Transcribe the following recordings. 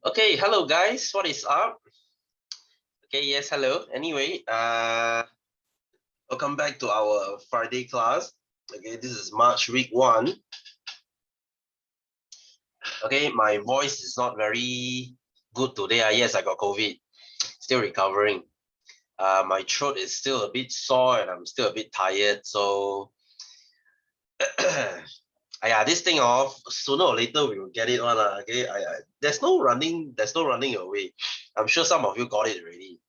Okay, hello guys, what is up? Okay, yes, hello. Anyway, welcome back to our Friday class. Okay, this is March week 1. Okay, my voice is not very good today. Yes, I got COVID. Still recovering. My throat is still a bit sore and I'm still a bit tired. So, this thing off, sooner or later we will get it on. Okay, there's no running away. I'm sure some of you got it already.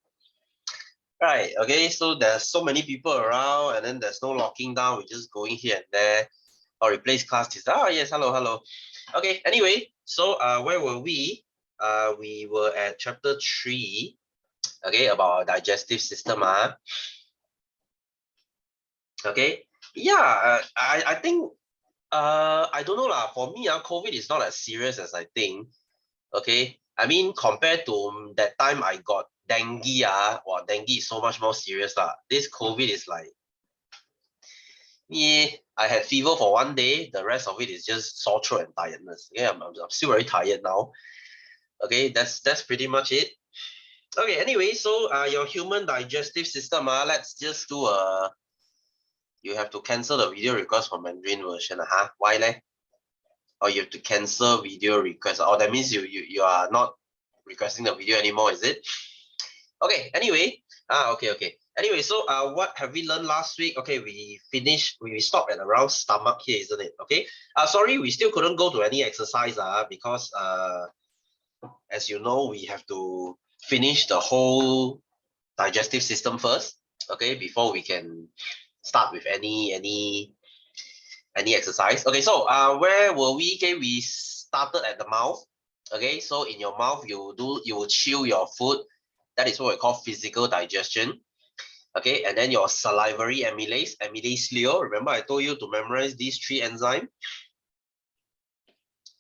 Right, okay, so there's so many people around and then there's no locking down. We're just going here and there or replace class teacher. Oh, yes, hello. Okay, anyway, so where were we? We were at chapter 3, okay, about our digestive system. Okay, yeah, I think, I don't know lah. For me, COVID is not as serious as I think. Okay, I mean, compared to that time I got dengue, dengue is so much more serious lah. This COVID is like, yeah, I had fever for 1 day. The rest of it is just sore throat and tiredness. Yeah, I'm still very tired now. Okay, that's pretty much it. Okay, anyway, so your human digestive system, let's just do a. You have to cancel the video request for Mandarin version, Why leh? Or you have to cancel video request. Oh, that means you are not requesting the video anymore, is it? Okay, anyway, okay. Anyway, so what have we learned last week? Okay, we stopped at around stomach here, isn't it? Okay, sorry, we still couldn't go to any exercise because as you know, we have to finish the whole digestive system first, okay, before we can start with any exercise. Okay, so where were we? Okay, we started at the mouth. Okay, so in your mouth, you will chew your food. That is what we call physical digestion. Okay, and then your salivary amylase, amylase. Remember, I told you to memorize these 3 enzymes.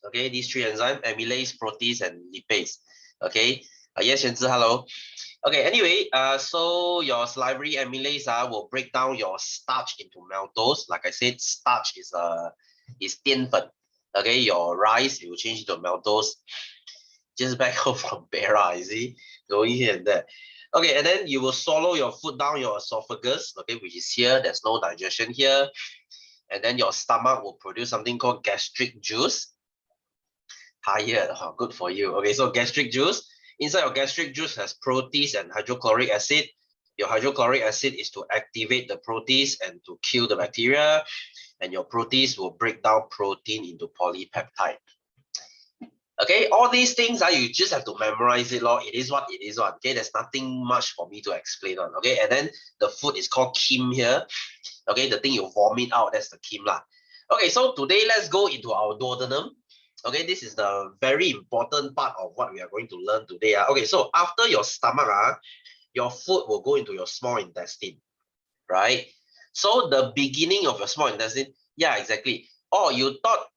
Okay, these 3 enzymes: amylase, protease, and lipase. Okay, yes, Xuanzi, hello. Okay, anyway, so your salivary amylase will break down your starch into maltose. Like I said, starch is 淀粉. Okay, your rice, you will change to maltose. Just back home from Perak, you see, going here and there. Okay, and then you will swallow your food down your esophagus, okay, which is here. There's no digestion here. And then your stomach will produce something called gastric juice. Tired, good for you. Okay, so gastric juice. Inside your gastric juice has protease and hydrochloric acid. Your hydrochloric acid is to activate the protease and to kill the bacteria. And your protease will break down protein into polypeptide. Okay, all these things you just have to memorize it. It is what it is. Okay, there's nothing much for me to explain on. Okay, and then the food is called kim here. Okay, the thing you vomit out, that's the kim lah. Okay, so today let's go into our duodenum. Okay, this is the very important part of what we are going to learn today. Okay, so after your stomach, your food will go into your small intestine, right? So the beginning of your small intestine, yeah, exactly. Oh, you thought,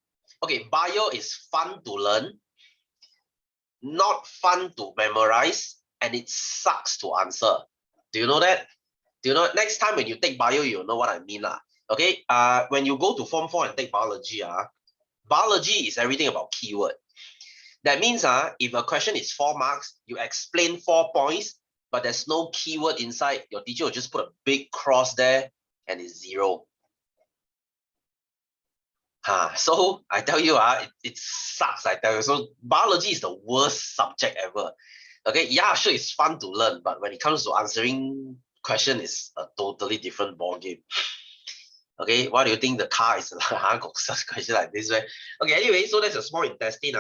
okay, bio is fun to learn, not fun to memorize, and it sucks to answer. Do you know that? Do you know? Next time when you take bio, you'll know what I mean. Okay, when you go to Form 4 and take biology, biology is everything about keyword. That means if a question is 4 marks, you explain 4 points, but there's no keyword inside, your teacher will just put a big cross there and it's 0. So I tell you, it sucks, I tell you. So biology is the worst subject ever. Okay, yeah, sure, it's fun to learn, but when it comes to answering question, it's a totally different ballgame. Okay, why do you think the car is got such question like this way? Okay, anyway, so that's your small intestine.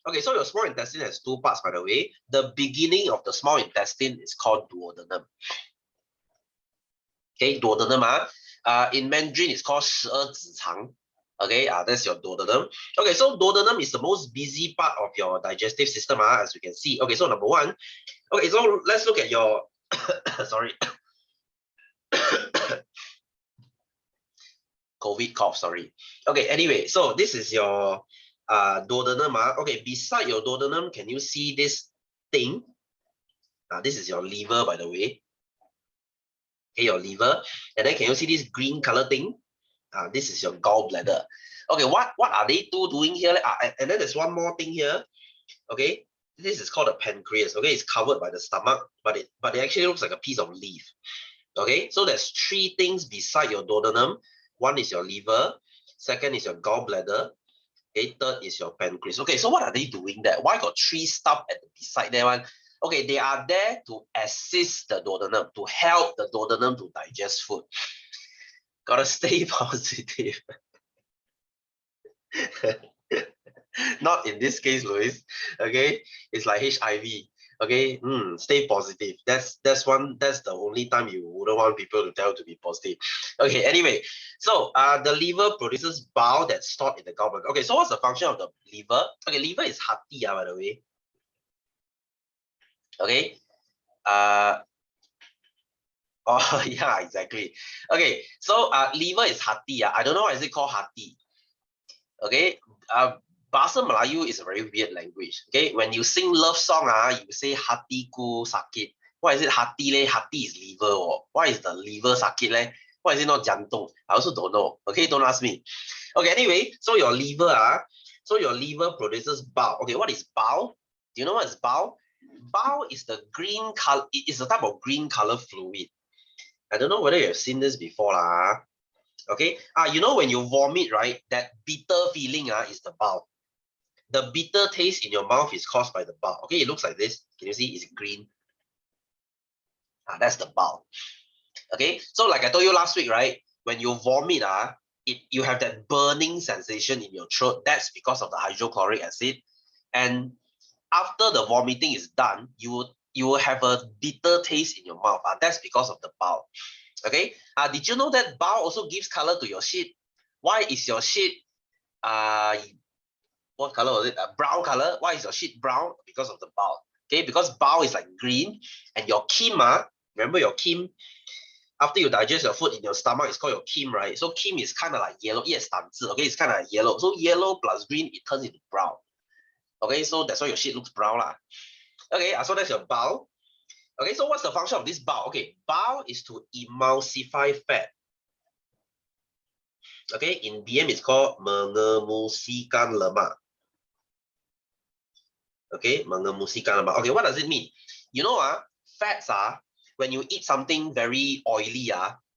Okay, so your small intestine has 2 parts, by the way. The beginning of the small intestine is called duodenum. Okay, duodenum. In Mandarin, it's called 十二指肠. Okay, that's your duodenum. Okay, so duodenum is the most busy part of your digestive system, as you can see. Okay, so number 1. Okay, so let's look at your sorry. COVID cough, sorry. Okay, anyway, so this is your duodenum. Okay, beside your duodenum, can you see this thing? This is your liver, by the way. Okay, your liver. And then can you see this green color thing? This is your gallbladder. Okay, what are they two doing here? And then there's one more thing here. Okay, this is called a pancreas. Okay, it's covered by the stomach, but it actually looks like a piece of leaf. Okay, so there's three things beside your duodenum. One is your liver, second is your gallbladder, okay, third is your pancreas. Okay, so what are they doing there? Why got three stuff at the beside there one? Okay, they are there to assist the duodenum, to help the duodenum to digest food. Gotta stay positive. Not in this case, Louis. Okay, it's like HIV. Okay, stay positive. That's the only time you wouldn't want people to tell to be positive. Okay, anyway, so the liver produces bile that's stored in the gallbladder. Okay, so what's the function of the liver? Okay, liver is hati, by the way. Okay, oh yeah, exactly. Okay, so liver is hati. I don't know why is it called hati. Okay, Bahasa Melayu is a very weird language. Okay, when you sing love song, you say hatiku sakit. Why is it hati leh? Hati is liver. Oh. Why is the liver sakit leh? Why is it not jantung? I also don't know. Okay, don't ask me. Okay, anyway, so your liver, so your liver produces bile. Okay, what is bile? Do you know what is bile? Bile is the green color. It is a type of green color fluid. I don't know whether you have seen this before, lah. Okay, you know when you vomit, right? That bitter feeling is the bile. The bitter taste in your mouth is caused by the bile. Okay, it looks like this. Can you see? It's green. That's the bile. Okay, so like I told you last week, right? When you vomit, you have that burning sensation in your throat. That's because of the hydrochloric acid. And after the vomiting is done, you will have a bitter taste in your mouth. That's because of the bile. Okay. Did you know that bile also gives color to your shit? Why is your shit what color was it? Brown color. Why is your shit brown? Because of the bile. Okay, because bile is like green, and your kim, remember your kim? After you digest your food in your stomach, it's called your kim, right? So kim is kind of like yellow. Yes, 胆汁, okay, it's kind of like yellow. So yellow plus green, it turns into brown. Okay, so that's why your shit looks brown lah. Okay, so that's your bile. Okay, so what's the function of this bile? Okay, bile is to emulsify fat. Okay, in BM it's called mengemulsikan lemak. Okay, mengemulsikan lemak. Okay, what does it mean? You know, fats when you eat something very oily,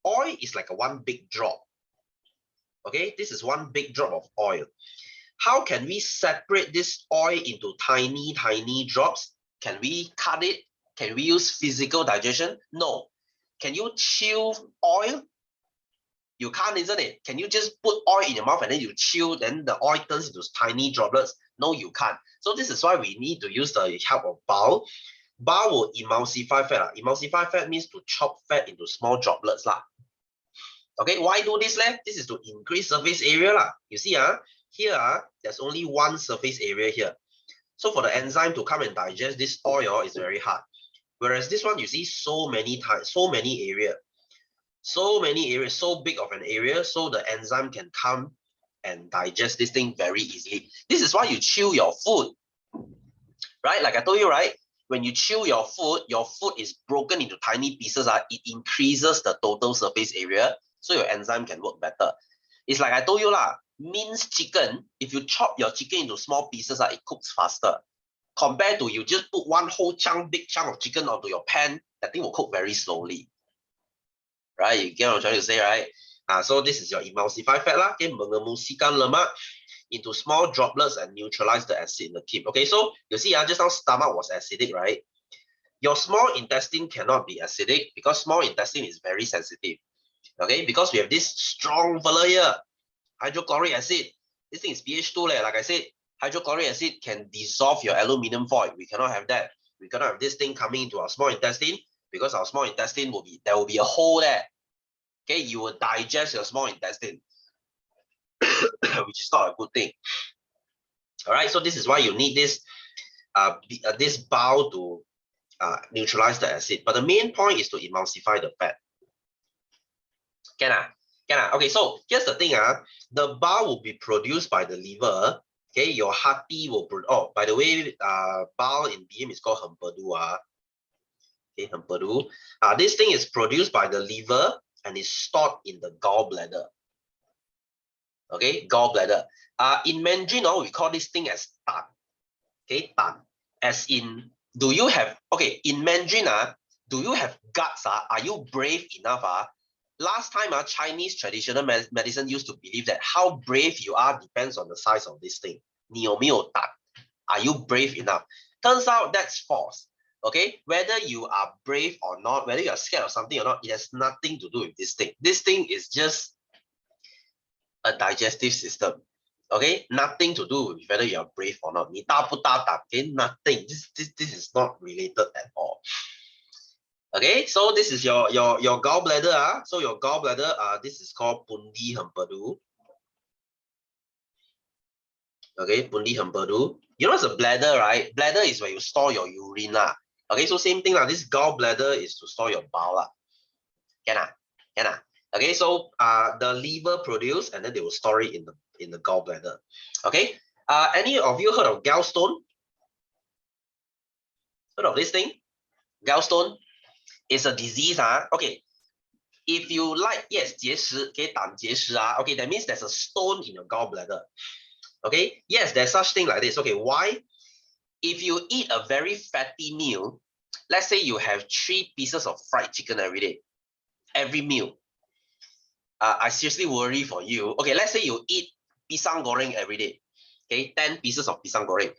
oil is like a one big drop. Okay, this is one big drop of oil. How can we separate this oil into tiny, tiny drops? Can we cut it? Can we use physical digestion? No. Can you chew oil? You can't, isn't it? Can you just put oil in your mouth and then you chew, then the oil turns into tiny droplets? No, you can't. So this is why we need to use the help of bile. Bile will emulsify fat. Emulsify fat means to chop fat into small droplets. Okay, why do this? This is to increase surface area. You see, here, there's only one surface area here. So for the enzyme to come and digest this oil is very hard. Whereas this one, you see so many times, so many areas, so big of an area, so the enzyme can come and digest this thing very easily. This is why you chew your food, right? Like I told you, right? When you chew your food is broken into tiny pieces. It increases the total surface area, so your enzyme can work better. It's like I told you, minced chicken, if you chop your chicken into small pieces, it cooks faster. Compared to you just put one whole big chunk of chicken onto your pan, that thing will cook very slowly. Right? You get what I'm trying to say, right? So this is your emulsify fat okay, mengemulsikan lemak into small droplets and neutralize the acid in the kim. Okay, so you see, just now stomach was acidic, right? Your small intestine cannot be acidic because small intestine is very sensitive. Okay, because we have this strong fella here, hydrochloric acid. This thing is pH 2, like I said, hydrochloric acid can dissolve your aluminum foil. We cannot have that. We cannot have this thing coming into our small intestine because our small intestine there will be a hole there. Okay, you will digest your small intestine, which is not a good thing. All right, so this is why you need this this bile to neutralize the acid. But the main point is to emulsify the fat. Can okay, so here's the thing, the bile will be produced by the liver. Okay, your hati will produce. Oh, by the way, bile in BM is called hempedu. Okay, hempedu. This thing is produced by the liver and is stored in the gallbladder. Okay, gallbladder. In Mandarin, we call this thing as tan. Okay, tan. As in, do you have, okay, in Mandarin, do you have guts? Are you brave enough? Last time, Chinese traditional medicine used to believe that how brave you are depends on the size of this thing. 你有没有胆? Are you brave enough? Turns out that's false. Okay, whether you are brave or not, whether you are scared of something or not, it has nothing to do with this thing. This thing is just a digestive system. Okay, nothing to do with whether you are brave or not. 你大不大胆? Okay, nothing. This is not related at all. Okay, so this is your gallbladder. So your gallbladder, this is called pundi hempedu. Okay, pundi hempedu. You know what's a bladder, right? Bladder is where you store your urine. Okay, so same thing. This gallbladder is to store your bowel. Can I? Can I? Okay, so the liver produce and then they will store it in the gallbladder. Okay. Any of you heard of gallstone? Heard of this thing? Gallstone is a disease. Okay. If you like, yes, 结石, okay, 胆结石. Okay, that means there's a stone in your gallbladder. Okay, yes, there's such thing like this. Okay, why? If you eat a very fatty meal, let's say you have 3 pieces of fried chicken every meal. I seriously worry for you. Okay, let's say you eat pisang goreng every day. Okay, 10 pieces of pisang goreng.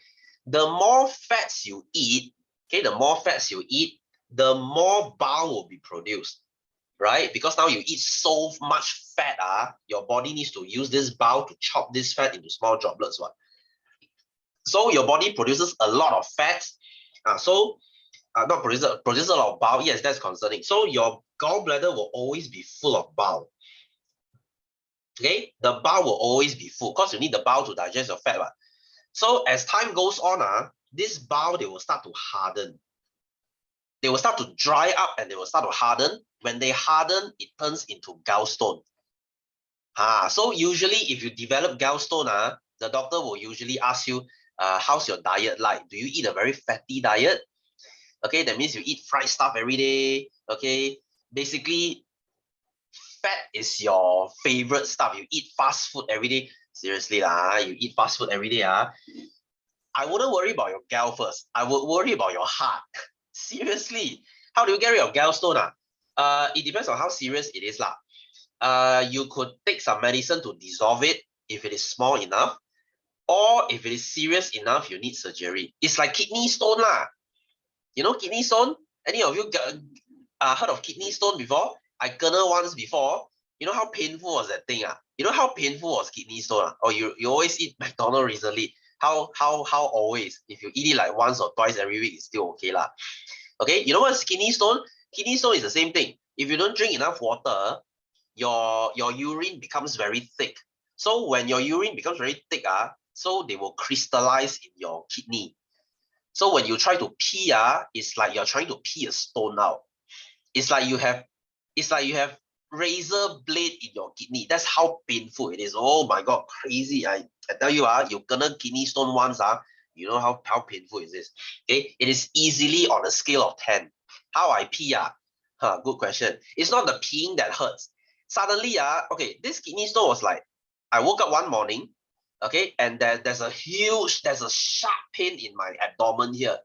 The more fats you eat, okay, the more fats you eat, the more bile will be produced, right? Because now you eat so much fat, your body needs to use this bile to chop this fat into small droplets. So your body produces a lot of fats. Not produces a lot of bile. Yes, that's concerning. So your gallbladder will always be full of bile. Okay, the bile will always be full because you need the bile to digest your fat. So as time goes on, this bile, they will start to harden. They will start to dry up and they will start to harden. When they harden, it turns into gallstone. So usually if you develop gallstone, the doctor will usually ask you, how's your diet like? Do you eat a very fatty diet? Okay, that means you eat fried stuff every day. Okay, basically, fat is your favorite stuff. You eat fast food every day. Seriously, you eat fast food every day. I wouldn't worry about your gall first. I would worry about your heart. Seriously, how do you get rid of gallstone? It depends on how serious it is. You could take some medicine to dissolve it if it is small enough, or if it is serious enough, you need surgery. It's like kidney stone. You know kidney stone? Any of you heard of kidney stone before? I kena once before. You know how painful was that thing? You know how painful was kidney stone? Or you always eat McDonald's recently. How always? If you eat it like once or twice every week, it's still okay. Okay, you know what's kidney stone? Kidney stone is the same thing. If you don't drink enough water, your urine becomes very thick. So when your urine becomes very thick, so they will crystallize in your kidney. So when you try to pee, it's like you're trying to pee a stone out. It's like you have razor blade in your kidney. That's how painful it is. Oh my God, crazy. I tell you, you gonna kidney stone once, you know how painful it is. Okay, it is easily on a scale of 10. How I pee, good question. It's not the peeing that hurts. Suddenly, okay, this kidney stone was like, I woke up one morning, okay, and there's a sharp pain in my abdomen here.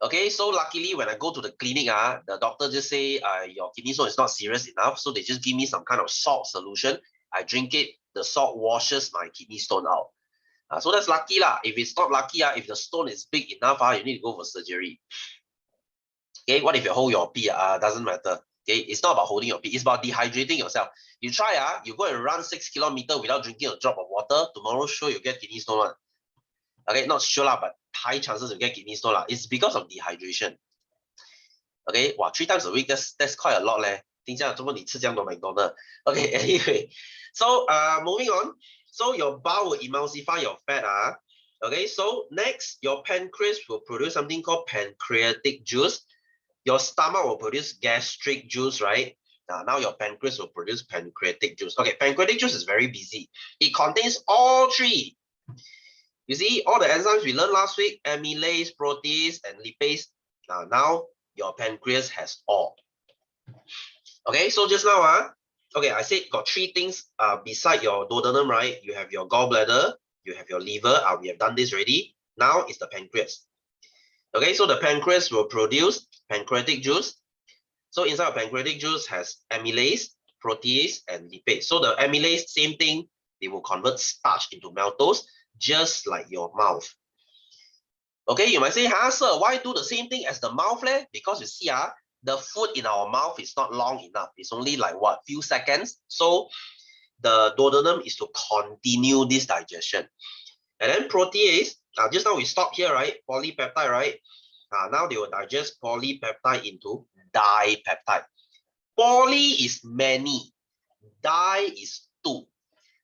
Okay, so luckily when I go to the clinic, the doctor just say your kidney stone is not serious enough, so they just give me some kind of salt solution. I drink it, the salt washes my kidney stone out. So that's lucky lah. If it's not lucky, if the stone is big enough, you need to go for surgery. Okay, what if you hold your pee? Doesn't matter. Okay, it's not about holding your pee, it's about dehydrating yourself. You try, you go and run 6 kilometers without drinking a drop of water, tomorrow sure you get kidney stone. Okay, not sure but high chances you get kidney stone. It's because of dehydration. Okay, 3 times a week, that's quite a lot leh. 听这样，怎么你吃这样多McDonald's? Okay, anyway, so moving on. So your bowel will emulsify your fat. Okay, so next, your pancreas will produce something called pancreatic juice. Your stomach will produce gastric juice, right? Now your pancreas will produce pancreatic juice. Okay, pancreatic juice is very busy. It contains all 3. You see, all the enzymes we learned last week, amylase, protease, and lipase. Now your pancreas has all. Okay, so just now, Okay, I said got three things beside your duodenum, right? You have your gallbladder, you have your liver. We have done this already. Now it's the pancreas. Okay, so the pancreas will produce pancreatic juice. So inside of pancreatic juice has amylase, protease, and lipase. So the amylase, same thing, they will convert starch into maltose, just like your mouth. Okay, you might say, sir, why do the same thing as the mouth? Because you see, the food in our mouth is not long enough. It's only like what, few seconds. So the duodenum is to continue this digestion. And then protease, just now we stopped here, right? Polypeptide, right? Now they will digest polypeptide into dipeptide. Poly is many, di is two.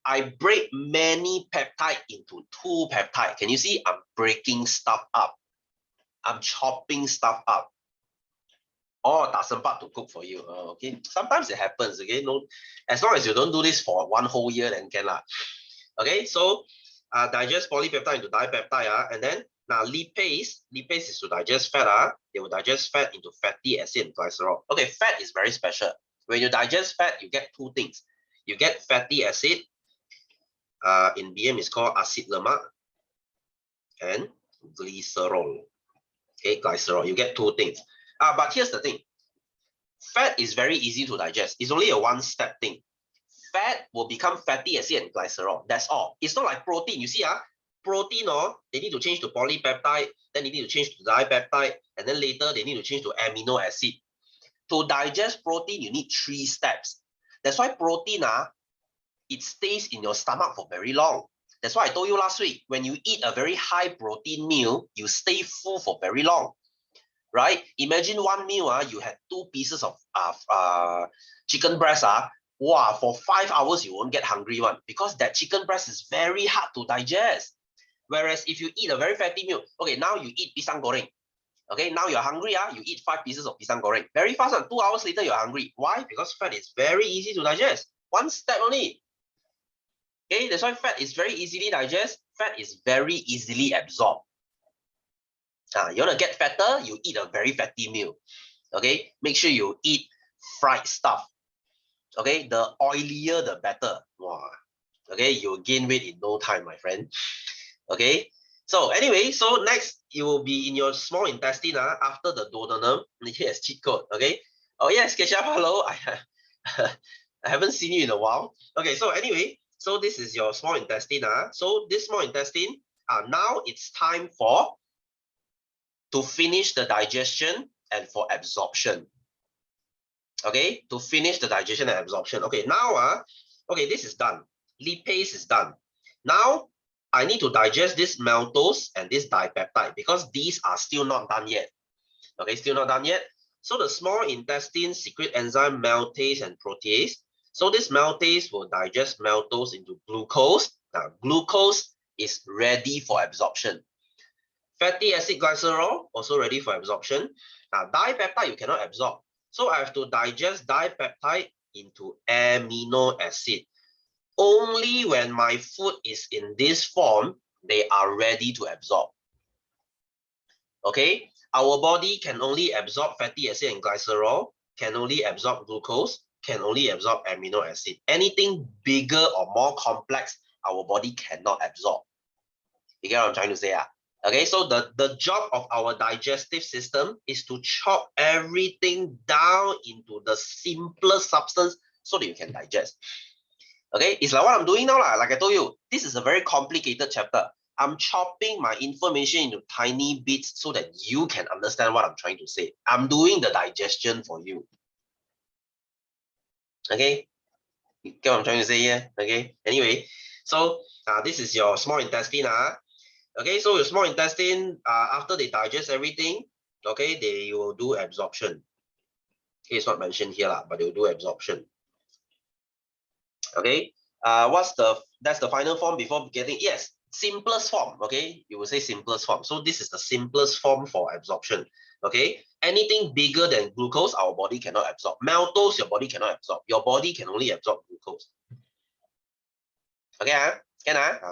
I break many peptide into two peptide. Can you see? I'm breaking stuff up. I'm chopping stuff up. Oh, tak sempat to cook for you. Okay, sometimes it happens. Okay, no, as long as you don't do this for one whole year, then can lah. Okay, so digest polypeptide into dipeptide. And then now lipase is to digest fat. They will digest fat into fatty acid and glycerol. Okay, fat is very special. When you digest fat, you get two things. You get fatty acid. In BM, it's called acid lemak, and glycerol. Okay, glycerol. You get two things. But here's the thing. Fat is very easy to digest. It's only a one-step thing. Fat will become fatty acid and glycerol. That's all. It's not like protein. You see, protein, they need to change to polypeptide, then they need to change to dipeptide, and then later they need to change to amino acid. To digest protein, you need 3 steps. That's why protein, it stays in your stomach for very long. That's why I told you last week, when you eat a very high protein meal, you stay full for very long. Right? Imagine one meal, you had 2 pieces of chicken breast. Wow, for 5 hours, you won't get hungry one because that chicken breast is very hard to digest. Whereas if you eat a very fatty meal, okay, now you eat pisang goreng. Okay, now you're hungry, you eat 5 pieces of pisang goreng. Very fast, 2 hours later, you're hungry. Why? Because fat is very easy to digest. One step only. Okay, that's why fat is very easily digest. Fat is very easily absorbed. You want to get fatter, you eat a very fatty meal. Okay, make sure you eat fried stuff. Okay, the oilier the better. Wow. Okay, you'll gain weight in no time, my friend. Okay, so anyway, so next it will be in your small intestine after the duodenum. Here's cheat code. Okay. Oh yes, Keshav, hello. I haven't seen you in a while. Okay, so anyway, so this is your small intestine. So this small intestine, now it's time to finish the digestion and for absorption. Okay, to finish the digestion and absorption. Okay, now, okay, this is done. Lipase is done. Now, I need to digest this maltose and this dipeptide because these are still not done yet. Okay, still not done yet. So the small intestine secrete enzyme maltase and protease. So this maltase will digest maltose into glucose. Now, glucose is ready for absorption. Fatty acid glycerol also ready for absorption. Now, dipeptide you cannot absorb. So I have to digest dipeptide into amino acid. Only when my food is in this form, they are ready to absorb. Okay, our body can only absorb fatty acid and glycerol, can only absorb glucose, can only absorb amino acid. Anything bigger or more complex, our body cannot absorb. You get what I'm trying to say? Okay, so the job of our digestive system is to chop everything down into the simplest substance so that you can digest. Okay, it's like what I'm doing now. Like I told you, this is a very complicated chapter. I'm chopping my information into tiny bits so that you can understand what I'm trying to say. I'm doing the digestion for you. Okay, you get what I'm trying to say here? Okay, anyway, so this is your small intestine. Okay, so your small intestine, after they digest everything, okay, they will do absorption. Okay, it's not mentioned here, but they will do absorption. Okay, that's the final form before getting, yes, simplest form, okay? You will say simplest form. So this is the simplest form for absorption, okay? Anything bigger than glucose, our body cannot absorb. Maltose, your body cannot absorb. Your body can only absorb glucose. Okay,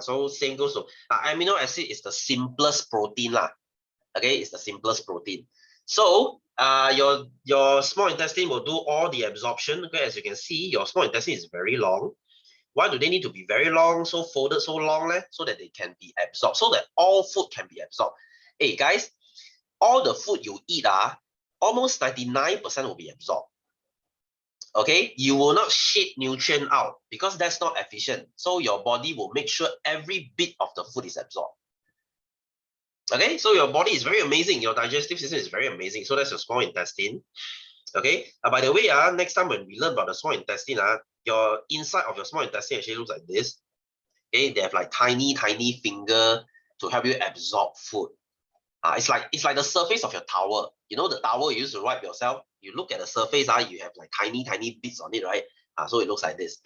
so same goes to amino acid is the simplest protein, okay? It's the simplest protein. So your small intestine will do all the absorption. Okay, as you can see, your small intestine is very long. Why do they need to be very long, so folded so long? So that they can be absorbed, so that all food can be absorbed. Hey guys, all the food you eat, almost 99% will be absorbed. Okay, you will not shit nutrient out because that's not efficient. So your body will make sure every bit of the food is absorbed. Okay, so your body is very amazing. Your digestive system is very amazing. So that's your small intestine. Okay, by the way, next time when we learn about the small intestine, your inside of your small intestine actually looks like this. Okay, they have like tiny finger to help you absorb food. It's like the surface of your towel. You know the towel you used to wipe yourself. You look at the surface, you have like tiny bits on it, right? So it looks like this.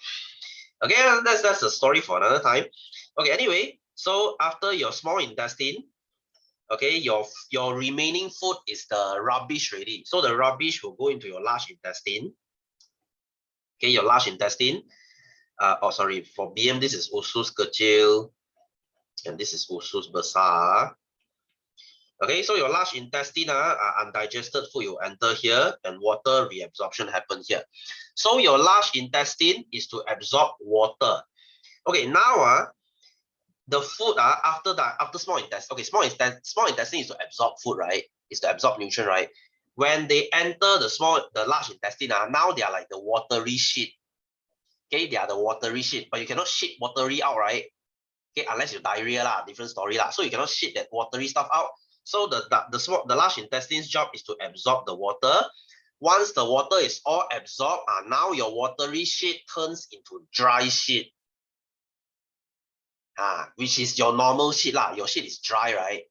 Okay, that's a story for another time. Okay, anyway, so after your small intestine, okay, your remaining food is the rubbish ready. So the rubbish will go into your large intestine. Okay, your large intestine. Sorry, for BM, this is usus kecil, and this is usus besar. Okay, so your large intestine, undigested food will enter here, and water reabsorption happens here. So your large intestine is to absorb water. Okay, now the food after small intestine. Okay, small intestine is to absorb food, right? Is to absorb nutrient, right? When they enter the large intestine, now they are like the watery shit. Okay, they are the watery shit, but you cannot shit watery out, right? Okay, unless you diarrhea lah, different story lah. So you cannot shit that watery stuff out. So the large intestine's job is to absorb the water. Once the water is all absorbed, now your watery shit turns into dry shit. Which is your normal shit lah. Your shit is dry, right?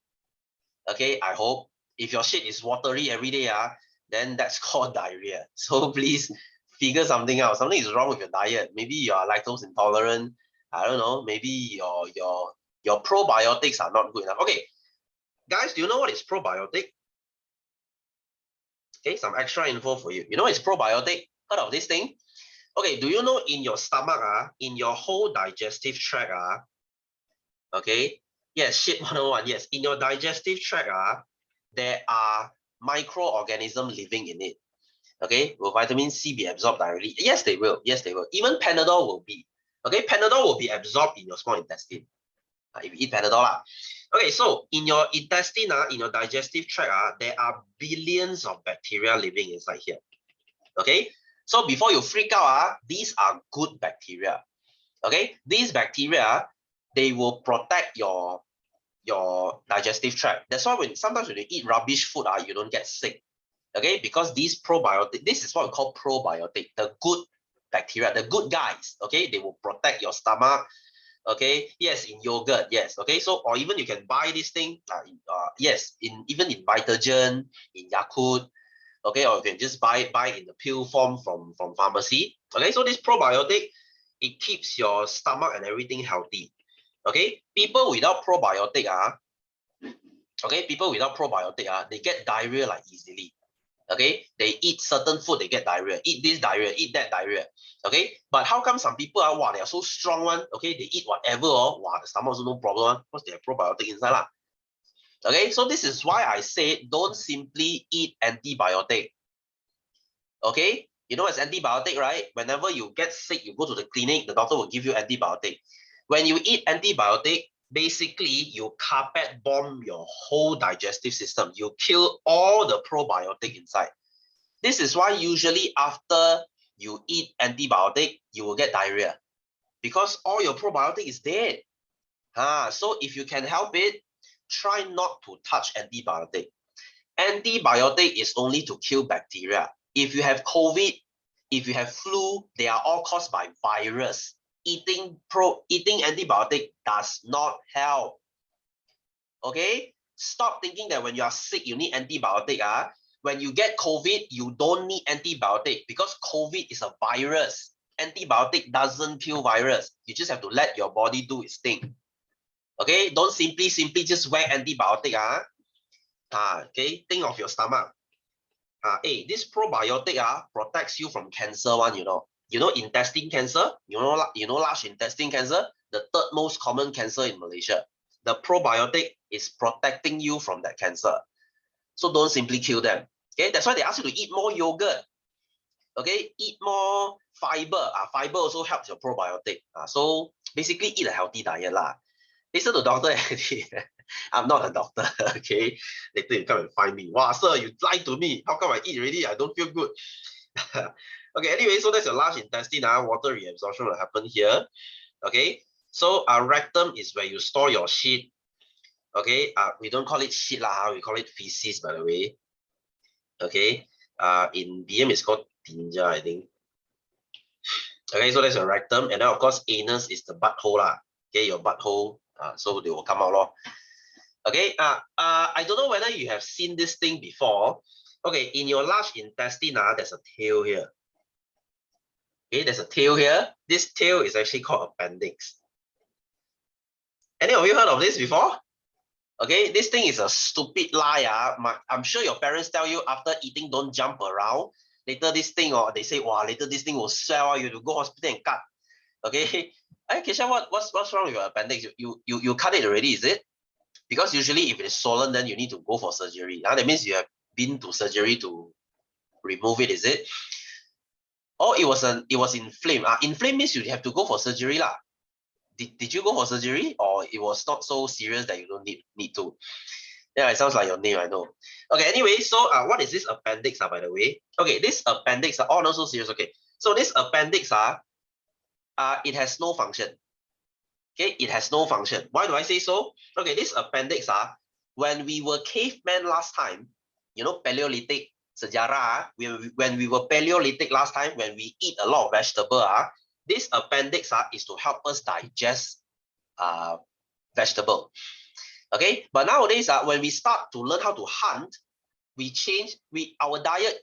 Okay, I hope. If your shit is watery every day, then that's called diarrhea. So please figure something out. Something is wrong with your diet. Maybe you are lactose intolerant. I don't know. Maybe your probiotics are not good enough. Okay, guys, do you know what is probiotic? Okay, some extra info for you. You know what is probiotic? Heard of this thing? Okay, do you know in your stomach, in your whole digestive tract, okay, yes, shit 101, yes, in your digestive tract, there are microorganisms living in it. Okay, will vitamin C be absorbed directly? Yes, they will. Yes, they will. Even Panadol will be. Okay, Panadol will be absorbed in your small intestine. If you eat Panadol. Okay, so in your intestine, in your digestive tract, there are billions of bacteria living inside here. Okay, so before you freak out, these are good bacteria. Okay, these bacteria, they will protect your digestive tract. That's why sometimes when you eat rubbish food, you don't get sick. Okay, because these probiotic, this is what we call probiotic, the good bacteria, the good guys. Okay, they will protect your stomach. Okay, yes, in yogurt, yes. Okay, so or even you can buy this thing, yes, even in Vitagen, in Yakult. Okay, or you can just buy in the pill form from pharmacy. Okay, so this probiotic, it keeps your stomach and everything healthy. Okay, people without probiotic, they get diarrhea like easily. Okay, they eat certain food, they get diarrhea. Eat this diarrhea, eat that diarrhea. Okay, but how come some people wow, they are so strong one? Okay, they eat whatever, wow, the stomach also no problem because they have probiotic inside lah. Okay, so this is why I say don't simply eat antibiotic. Okay, you know it's antibiotic, right? Whenever you get sick, you go to the clinic, the doctor will give you antibiotic. When you eat antibiotic, basically you carpet bomb your whole digestive system. You kill all the probiotic inside. This is why usually after you eat antibiotic, you will get diarrhea because all your probiotic is dead. So if you can help it, try not to touch antibiotic. Antibiotic is only to kill bacteria. If you have COVID, if you have flu, they are all caused by virus. Eating antibiotic does not help. Okay? Stop thinking that when you are sick, you need antibiotic. When you get COVID, you don't need antibiotic because COVID is a virus. Antibiotic doesn't kill virus. You just have to let your body do its thing. Okay? Don't simply just whack antibiotic. Okay? Think of your stomach. Hey, this probiotic protects you from cancer one, you know. You know intestine cancer? You know large intestine cancer? The third most common cancer in Malaysia. The probiotic is protecting you from that cancer. So don't simply kill them. Okay, that's why they ask you to eat more yogurt. Okay, eat more fiber. Fiber also helps your probiotic. So basically eat a healthy diet lah. Listen to doctor. I'm not a doctor. Okay, later you come and find me. Wow, sir, you lied to me. How come I eat already? I don't feel good. Okay, anyway, so that's your large intestine. Water reabsorption will happen here. Okay, so rectum is where you store your shit. Okay, we don't call it shit lah. We call it feces, by the way. Okay, in BM it's called tinja, I think. Okay, so that's your rectum, and then of course anus is the butthole lah. Okay, your butthole. So they will come out lor. Okay, I don't know whether you have seen this thing before. Okay, in your large intestine, there's a tail here. Okay, there's a tail here. This tail is actually called appendix. Any of you heard of this before? Okay, this thing is a stupid lie. I'm sure your parents tell you after eating, don't jump around. Later this thing, or they say, wow, later this thing will swell. You have to go hospital and cut. Okay, hey, Kesha, what's wrong with your appendix? You cut it already, is it? Because usually if it's swollen, then you need to go for surgery. That means you have been to surgery to remove it, is it? Oh, it was inflamed. Inflamed means you have to go for surgery lah. Did you go for surgery, or it was not so serious that you don't need to? Yeah, it sounds like your name, I know. Okay, anyway, so what is this appendix, by the way? Okay, this appendix, oh, not so serious. Okay, so this appendix, it has no function. Okay, it has no function. Why do I say so? Okay, this appendix, when we were cavemen last time, you know, Paleolithic sejarah, when we were Paleolithic last time, when we eat a lot of vegetable, this appendix is to help us digest vegetable. Okay, but nowadays, when we start to learn how to hunt, our diet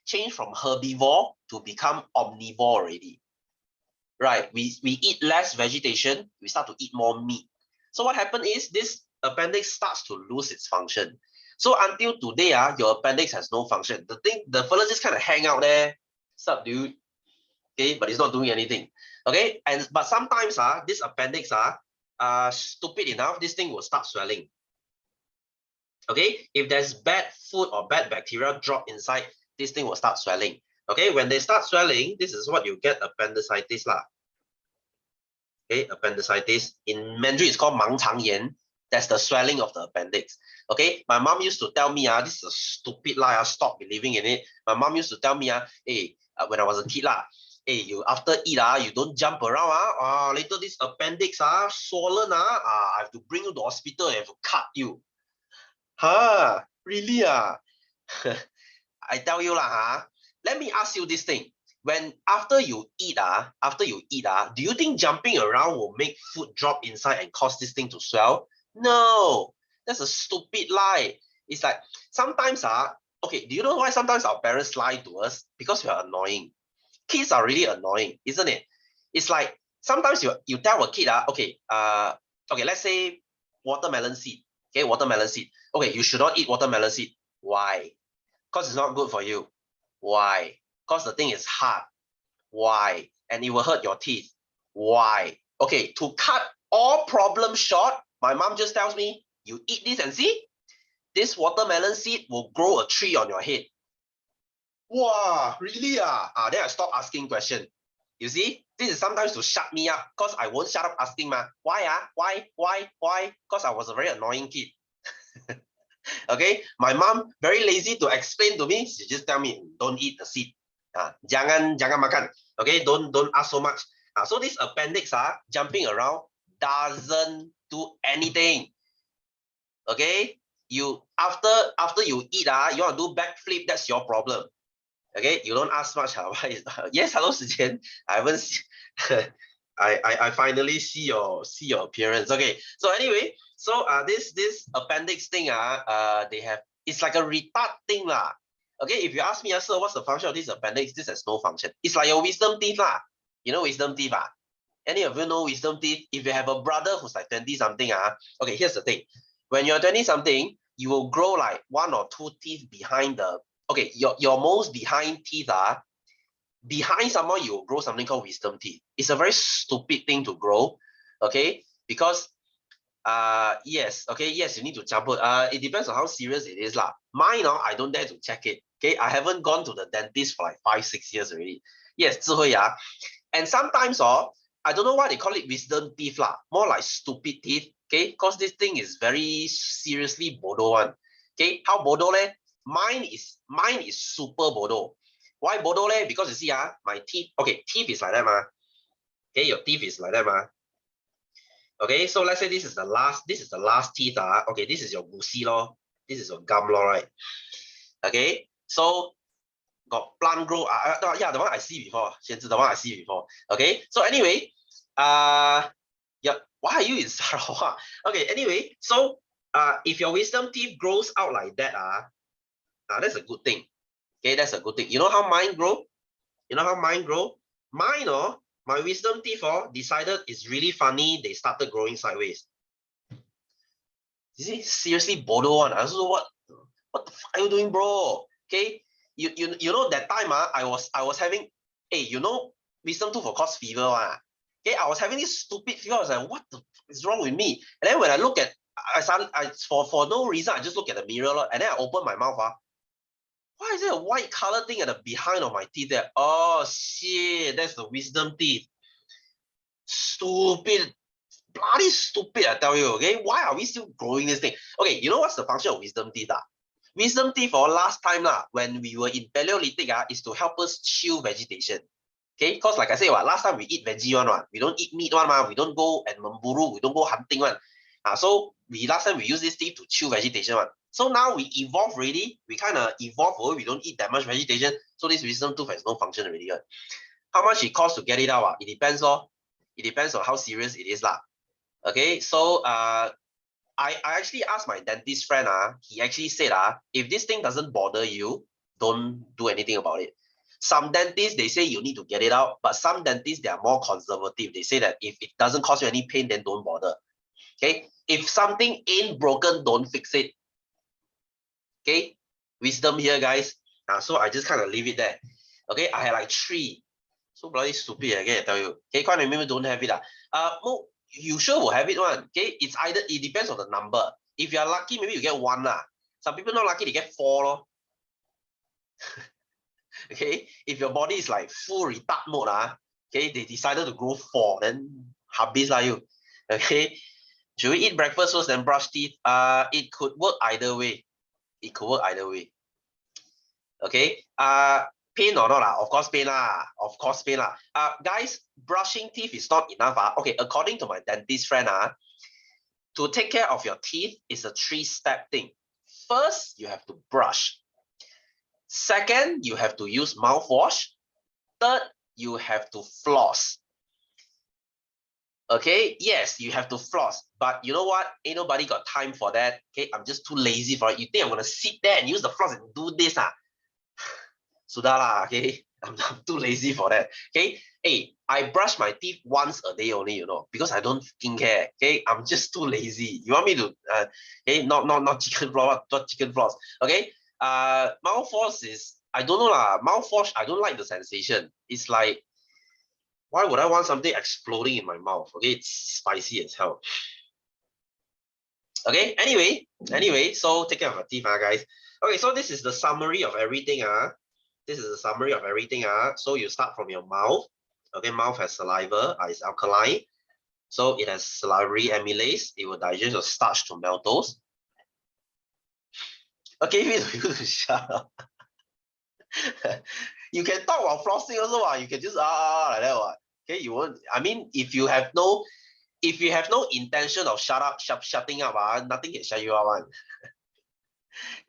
changed from herbivore to become omnivore already. Right, we eat less vegetation, we start to eat more meat. So what happened is this appendix starts to lose its function. So until today, your appendix has no function. The fella just kind of hang out there. What's up, dude? Okay, but it's not doing anything. Okay, but sometimes this appendix stupid enough, this thing will start swelling. Okay, if there's bad food or bad bacteria drop inside, this thing will start swelling. Okay, when they start swelling, this is what you get appendicitis lah. Okay, appendicitis. In Mandarin, it's called 盲肠炎. That's the swelling of the appendix. Okay, my mom used to tell me, this is a stupid lie, stop believing in it. My mom used to tell me, hey, when I was a kid, hey, you after eat, you don't jump around. Later this appendix, swollen, I have to bring you to hospital, I have to cut you. Huh, really? I tell you, let me ask you this thing. When after you eat, do you think jumping around will make food drop inside and cause this thing to swell? No, that's a stupid lie. It's like sometimes, okay, do you know why sometimes our parents lie to us? Because we are annoying. Kids are really annoying, isn't it? It's like sometimes you tell a kid, okay, let's say watermelon seed. Okay, watermelon seed. Okay, you should not eat watermelon seed. Why? Because it's not good for you. Why? Because the thing is hard. Why? And it will hurt your teeth. Why? Okay, to cut all problems short, my mom just tells me, you eat this and see, this watermelon seed will grow a tree on your head. Wow, really? Then I stop asking questions. You see, this is sometimes to shut me up, because I won't shut up asking, why? Why? Because I was a very annoying kid. Okay, my mom very lazy to explain to me. She just tell me, don't eat the seed. Jangan makan. Okay, don't ask so much. So this appendix jumping around doesn't do anything. Okay, you after you eat you want to do backflip, that's your problem. Okay, you don't ask much. Yes, hello, Shijian. I haven't I finally see your appearance. Okay, so anyway, so this appendix thing they have, it's like a retard thing lah. Okay, if you ask me, sir, what's the function of this appendix? This has no function. It's like your wisdom teeth lah. You know wisdom teeth Any of you know wisdom teeth? If you have a brother who's like 20 something okay, here's the thing. When you're 20 something, you will grow like 1 or 2 teeth behind the, okay, your most behind teeth behind someone, you will grow something called wisdom teeth. It's a very stupid thing to grow, okay? Because Yes, okay, yes, you need to jump it. It depends on how serious it is lah. Mine, I don't dare to check it. Okay, I haven't gone to the dentist for like 5-6 years already. Yes, 智慧牙. And sometimes, I don't know why they call it wisdom teeth lah. More like stupid teeth. Okay, because this thing is very seriously bodoh one. Okay, how bodoh leh? Mine is super bodoh. Why bodoh leh? Because you see, my teeth. Okay, teeth is like that, ma. Okay, your teeth is like that, ma. Okay, so let's say this is the last teeth. Okay, this is your gusi law. This is your gum law, right? Okay, so got plant grow. Yeah, the one I see before. The one I see before. Okay, so anyway, yeah, why are you in Sarawak? Okay, anyway, so if your wisdom teeth grows out like that, that's a good thing. Okay, that's a good thing. You know how mine grow? You know how mine grow? Mine, my wisdom teeth, decided it's really funny. They started growing sideways. You see, seriously, bodoh one. I don't know what the fuck are you doing, bro? Okay, you know that time, I was having, hey, you know, wisdom tooth for cause fever, okay, I was having this stupid fever. I was like, what the fuck is wrong with me? And then when I look at, for no reason, I just look at the mirror, and then I open my mouth, why is there a white color thing at the behind of my teeth there? Oh shit, that's the wisdom teeth. Stupid, bloody stupid, I tell you. Okay, why are we still growing this thing? Okay, you know what's the function of wisdom teeth? Wisdom teeth for last time when we were in Paleolithic is to help us chew vegetation. Okay, because like I said, last time we eat veggie one, we don't eat meat one, we don't go and memburu, we don't go hunting one. So last time we use this teeth to chew vegetation one. So now we evolve already, we kind of evolve, we don't eat that much vegetation, so this wisdom tooth has no function already. How much it costs to get it out? It depends, it depends on how serious it is. Okay, so I actually asked my dentist friend, he actually said, if this thing doesn't bother you, don't do anything about it. Some dentists, they say you need to get it out, but some dentists, they are more conservative. They say that if it doesn't cause you any pain, then don't bother. Okay, if something ain't broken, don't fix it. Okay, wisdom here, guys. So I just kind of leave it there. Okay, I had like 3. So bloody stupid, I tell you. Okay, quite remember, don't have it. You sure will have it one. Okay, it depends on the number. If you are lucky, maybe you get 1 . Some people not lucky, they get 4 lor. Okay, if your body is like full retard mode, okay, they decided to grow 4, then habis lah you. Okay, should we eat breakfast first then brush teeth? It could work either way. It could work either way. Okay, pain or not? Of course pain lah. Of course pain lah. Guys, brushing teeth is not enough. Okay, according to my dentist friend, to take care of your teeth is a 3-step thing. First, you have to brush. Second, you have to use mouthwash. Third, you have to floss. Okay, yes, you have to floss, but you know what? Ain't nobody got time for that. Okay, I'm just too lazy for it. You think I'm gonna sit there and use the floss and do this? Sudah lah, okay? I'm too lazy for that. Okay, hey, I brush my teeth once a day only, you know, because I don't fucking care. Okay, I'm just too lazy. You want me to okay, not chicken floss, not chicken floss. Okay, mouthwash is, I don't know lah. Mouthwash, I don't like the sensation. It's like, why would I want something exploding in my mouth? Okay, it's spicy as hell. Okay, anyway, so take care of your teeth, guys. Okay, so this is the summary of everything. This is the summary of everything. So you start from your mouth. Okay, mouth has saliva, it's alkaline. So it has salivary amylase. It will digest your starch to maltose. Okay, you to shut up. You can talk about flossing also. You can just like that. Okay, you won't. I mean, if you have no intention of shutting up, nothing can shut you up.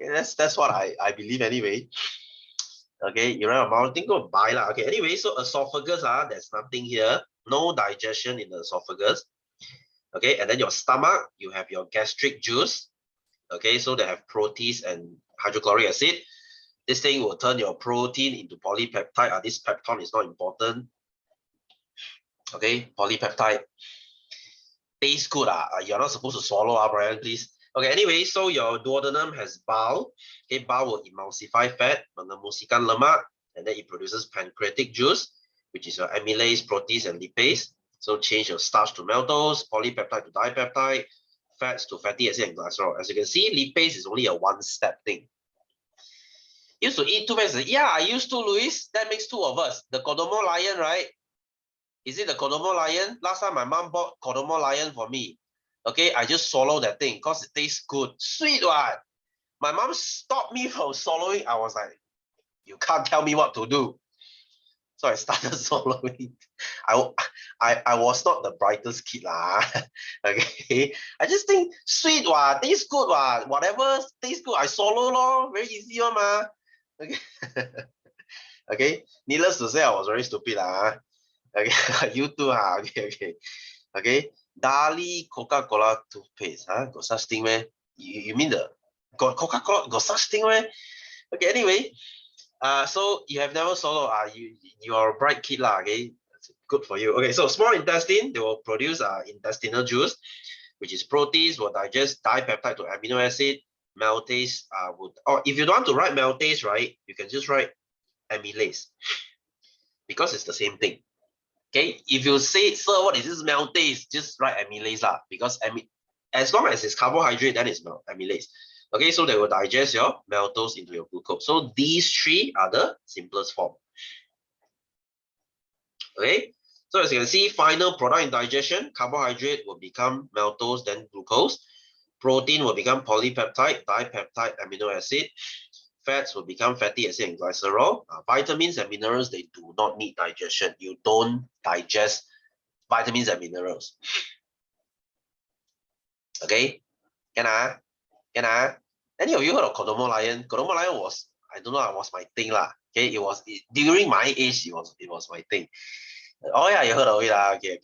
Okay, that's what I believe anyway. Okay, you run a mouth, think go buy lah. Okay, anyway, so esophagus, there's nothing here, no digestion in the esophagus. Okay, and then your stomach, you have your gastric juice. Okay, so they have protease and hydrochloric acid. This thing will turn your protein into polypeptide. This peptide is not important. Okay, polypeptide. Tastes good. You're not supposed to swallow, Brian, please. Okay, anyway, so your duodenum has bile. Okay, bile will emulsify fat, menemuskan lemak, and then it produces pancreatic juice, which is your amylase, protease, and lipase. So change your starch to maltose, polypeptide to dipeptide, fats to fatty acid and cholesterol. As you can see, lipase is only a one-step thing. Used to eat toothpaste. Yeah, I used to, Luis. That makes two of us. The Kodomo Lion, right? Is it the Kodomo Lion? Last time my mom bought Kodomo Lion for me. Okay, I just swallow that thing because it tastes good. Sweet one. My mom stopped me from swallowing. I was like, you can't tell me what to do. So I started swallowing. I was not the brightest kid lah. Okay, I just think sweet what, tastes good what, whatever tastes good I swallow lor. Very easy one ma. Okay. Okay. Needless to say, I was very stupid lah. Okay, you too ha. Okay. Dali Coca-Cola toothpaste. Got such thing man? You mean the got Coca-Cola got such thing man? Okay. Anyway. So you have never swallowed. You are a bright kid lah. Okay, that's good for you. Okay, so small intestine, they will produce intestinal juice, which is proteins will digest dipeptide to amino acid. Maltase would, or if you don't want to write maltase, right, you can just write amylase because it's the same thing. Okay, if you say, sir, what is this maltase? Just write amylase lah, because as long as it's carbohydrate, then it's amylase. Okay, so they will digest your maltose into your glucose. So these three are the simplest form. Okay, so as you can see, final product in digestion, carbohydrate will become maltose, then glucose. Protein will become polypeptide, dipeptide, amino acid. Fats will become fatty acid and glycerol. Vitamins and minerals, they do not need digestion. You don't digest vitamins and minerals. Okay, can any of you heard of Kodomo Lion? Kodomo Lion was, I don't know, it was my thing lah. Okay, during my age, it was my thing. Oh yeah, you heard of it lah. Okay.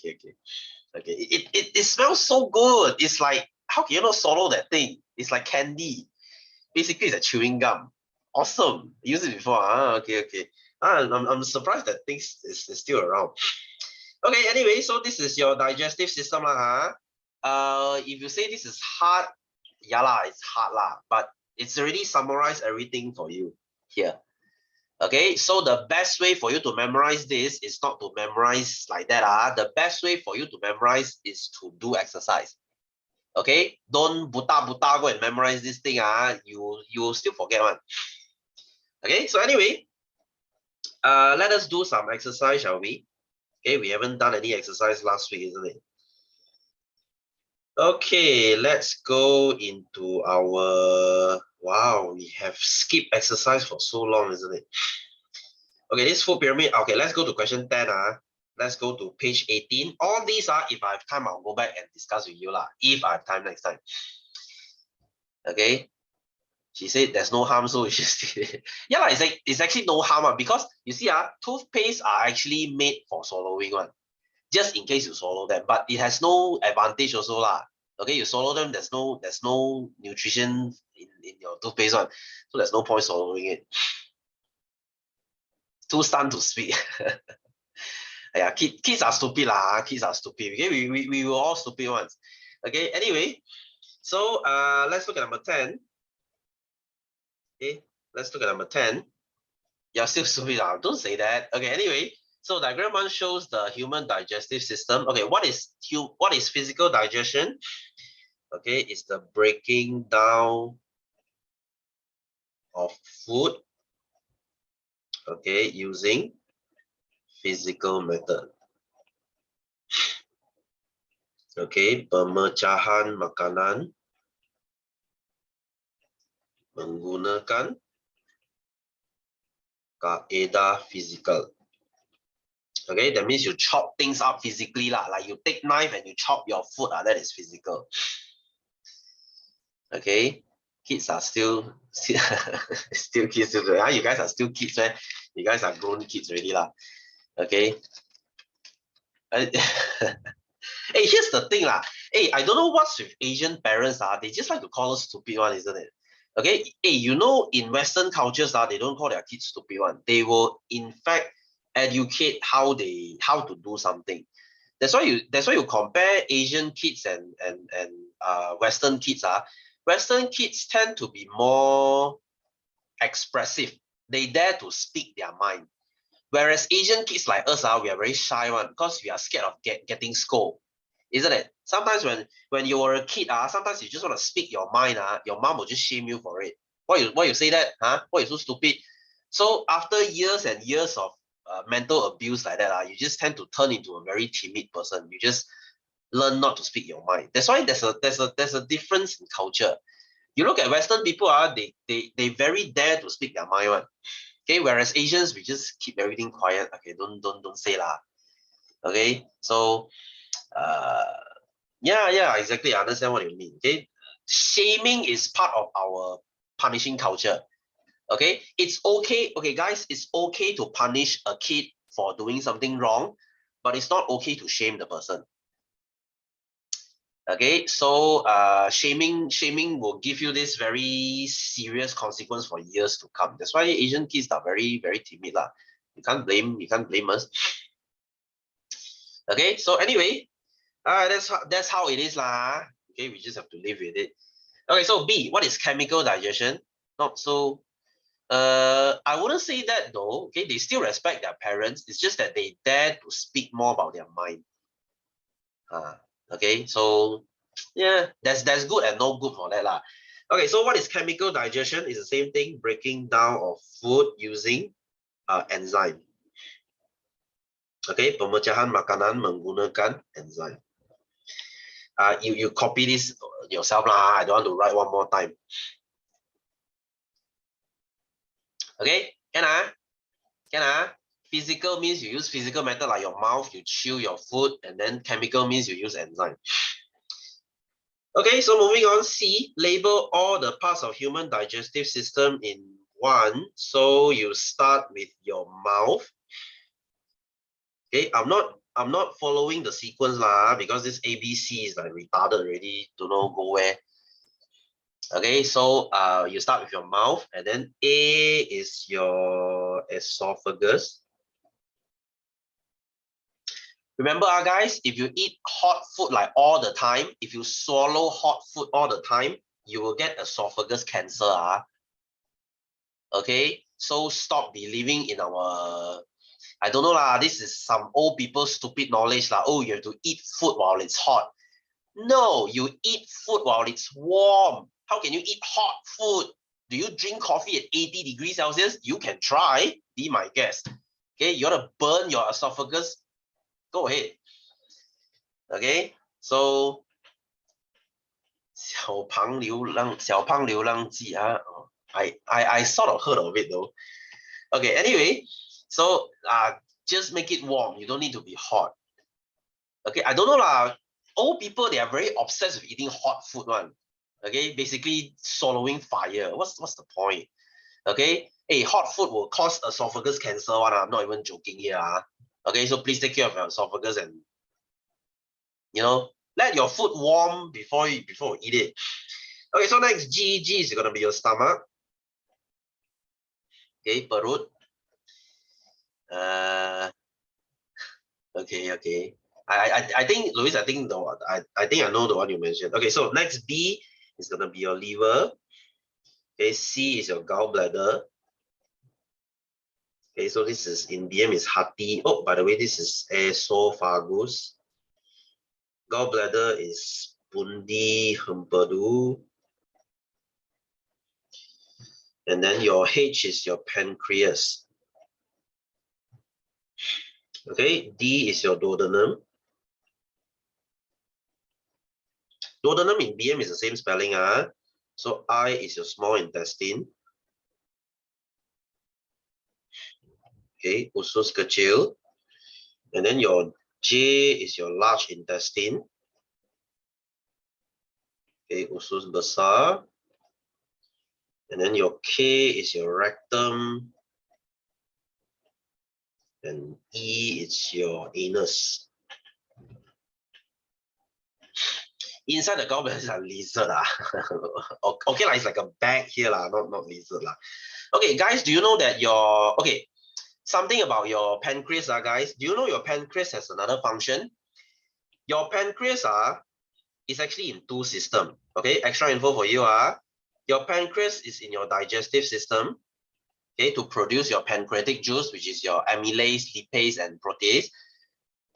Okay, it smells so good. It's like, how can you not swallow that thing? It's like candy. Basically, it's a chewing gum. Awesome. Use it before. Okay. I'm surprised that thing is still around. Okay, anyway, so this is your digestive system lah. If you say this is hard, yeah lah, it's hard lah, but it's already summarized everything for you here. Okay, so the best way for you to memorize this is not to memorize like that. The best way for you to memorize is to do exercise. Okay, don't buta go and memorize this thing. You still forget one. Okay, so anyway, let us do some exercise, shall we? Okay, we haven't done any exercise last week, isn't it? Okay, let's go into our, wow, we have skipped exercise for so long, isn't it? Okay, this food pyramid. Okay, let's go to question 10. Let's go to page 18. All these are, if I have time, I'll go back and discuss with you lah. If I have time next time. Okay. She said there's no harm, so we should see it. Yeah, it's actually no harm because you see, toothpaste are actually made for swallowing one. Just in case you swallow them, but it has no advantage also lah. Okay, you swallow them, there's no nutrition in your toothpaste one, so there's no point swallowing it. Too stunned to speak. Yeah, kids are stupid lah. Kids are stupid. Okay, we were all stupid ones. Okay, anyway, so let's look at number 10. Okay, let's look at number 10. You're still stupid. Don't say that. Okay, anyway, so diagram 1 shows the human digestive system. Okay, what is physical digestion? Okay, it's the breaking down of food. Okay, using physical method. Okay, pemecahan makanan menggunakan kaedah physical. Okay, that means you chop things up physically lah. Like you take knife and you chop your food. That is physical. Okay, kids are still kids. You guys are still kids, man. You guys are grown kids already lah. Okay. Hey, here's the thing lah. Hey, I don't know what's with Asian parents. They just like to call us stupid one, isn't it? Okay. Hey, you know, in Western cultures, they don't call their kids stupid one. They will, in fact, educate how to do something. That's why you compare Asian kids and Western kids. Western kids tend to be more expressive. They dare to speak their mind. Whereas Asian kids like us, we are very shy one because we are scared of getting scolded. isn't it? Sometimes when you were a kid, sometimes you just want to speak your mind, your mom will just shame you for it. Why you say that? Why you so stupid? So after years and years of mental abuse like that, you just tend to turn into a very timid person. You just learn not to speak your mind. That's why there's a difference in culture. You look at Western people, they very dare to speak their mind one. Okay, whereas Asians, we just keep everything quiet. Okay, don't say lah. Okay, so yeah, exactly. I understand what you mean. Okay, shaming is part of our punishing culture. Okay, it's okay. Okay, guys, it's okay to punish a kid for doing something wrong, but it's not okay to shame the person. Okay, so shaming will give you this very serious consequence for years to come. That's why Asian kids are very timid lah. You can't blame us. Okay, so anyway, that's how it is lah. Okay, we just have to live with it. Okay, so B, what is chemical digestion? Not so. I wouldn't say that though. Okay, they still respect their parents. It's just that they dare to speak more about their mind. Okay, so yeah, there's good and no good for that lah. Okay, so what is chemical digestion? It's the same thing, breaking down of food using enzyme. Okay, pemecahan makanan menggunakan enzyme. You copy this yourself lah. I don't want to write one more time. Okay, can Physical means you use physical method like your mouth, you chew your food, and then chemical means you use enzyme. Okay, so moving on, C, label all the parts of human digestive system in one. So you start with your mouth. Okay, I'm not following the sequence lah, because this ABC is like retarded already, don't know go where. Okay, so you start with your mouth, and then A is your esophagus. Remember, guys, if you eat hot food like all the time, if you swallow hot food all the time, you will get esophagus cancer. Okay, so stop believing in our, I don't know lah, this is some old people stupid knowledge lah. Oh, you have to eat food while it's hot. No, you eat food while it's warm. How can you eat hot food? Do you drink coffee at 80 degrees Celsius? You can try, be my guest. Okay, you want to burn your esophagus? Go ahead. Okay, so 小胖流浪记 I sort of heard of it though. Okay, anyway, so just make it warm. You don't need to be hot. Okay, I don't know lah. Old people, they are very obsessed with eating hot food one. Okay, basically swallowing fire. What's the point? Okay, hey, hot food will cause esophagus cancer one. I'm not even joking here. Okay, so please take care of your esophagus and let your food warm before you eat it. Okay, so next G is gonna be your stomach. Okay, perut. Okay. I think Louis, I think I know the one you mentioned. Okay, so next B is gonna be your liver. Okay, C is your gallbladder. Okay, so this is in BM is hati. Oh, by the way, this is esophagus. Gallbladder is pundi hempedu. And then your H is your pancreas. Okay, D is your duodenum. Duodenum in BM is the same spelling. So I is your small intestine. Okay, usus kecil. And then your J is your large intestine. Okay, usus besar. And then your K is your rectum. And E is your anus. Inside the gallbladder is a lizard. Okay, it's like a bag here, not lizard. Okay, guys, do you know that something about your pancreas, guys? Do you know your pancreas has another function? Your pancreas is actually in two systems. Okay, extra info for you. Your pancreas is in your digestive system. Okay, to produce your pancreatic juice, which is your amylase, lipase, and protease.